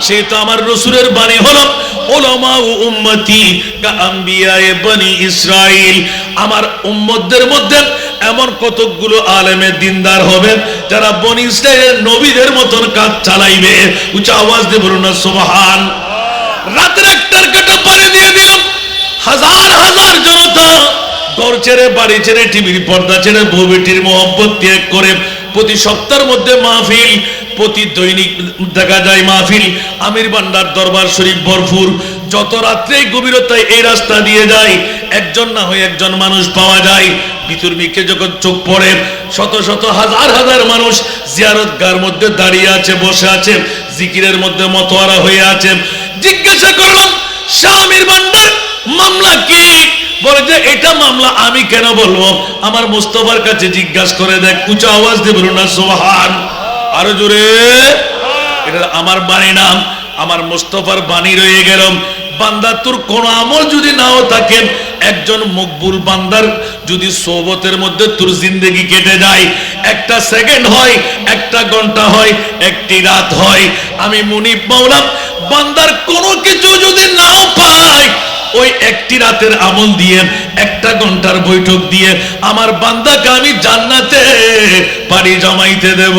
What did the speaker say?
সেই তো আমার রাসূলের বাণী হলো উলামা ও উম্মতি কা আম্বিয়ায়ে বনি ইসরাইল। আমার উম্মতদের মধ্যে এমন কতগুলো আলেমে দিনদার হবে যারা বনি ইসরাইলের নবীদের মতন কাজ চালাইবে। উচ্চ আওয়াজ দিয়ে বলুন না সুবহান। রাতের একটার কাটা পারে দিয়ে দিলাম, হাজার হাজার জনতা ঘর ছেড়ে বাড়ি ছেড়ে টিভির পর্দা ছেড়ে বউ বেটির মোহব্বত ত্যাগ করে প্রতি সপ্তাহের মধ্যে মাহফিল, প্রতি দৈনিক দেখা যায় মাহফিল। আমির বান্ডার দরবার শরীফ ভরপুর। যত রাত্রে গভীরতায় এই রাস্তা দিয়ে যায় একজন না হয়ে একজন মানুষ পাওয়া যায়। ভিতর মিকে যখন চোখ পড়ে শত শত হাজার হাজার মানুষ জিয়ারতগার মধ্যে দাঁড়িয়ে আছে, বসে আছে, জিকিরের মধ্যে মতোয়ারা হয়ে আছে। জিজ্ঞাসা করলাম, শাহ আমির বান্ডার মামলা কি? বলে যে এটা মামলা আমি কেন বলবো, আমার মুস্তাফার কাছে জিজ্ঞাসা করে দেখ। উঁচু আওয়াজ দিয়ে বলুন না সুবহান। আরো জোরে। এটা আমার বাণী না, আমার মুস্তাফার বাণী রয়ে গেল। বান্দা তোর কোন আমল যদি নাও থাকে, একজন মকবুল বান্দার যদি সোহবতের মধ্যে তোর জিন্দেগি কেটে যায়, একটা সেকেন্ড হয়, একটা ঘন্টা হয়, একটি রাত হয়, আমি মুনিব মাওলা বান্দার কোনো কিছু যদি নাও পাই, ওই একটি রাতের আমল দিয়ে, একটা ঘন্টার বৈঠক দিয়ে আমার বান্দাকে আমি জান্নাতে পাড়ি জমাইতে দেব।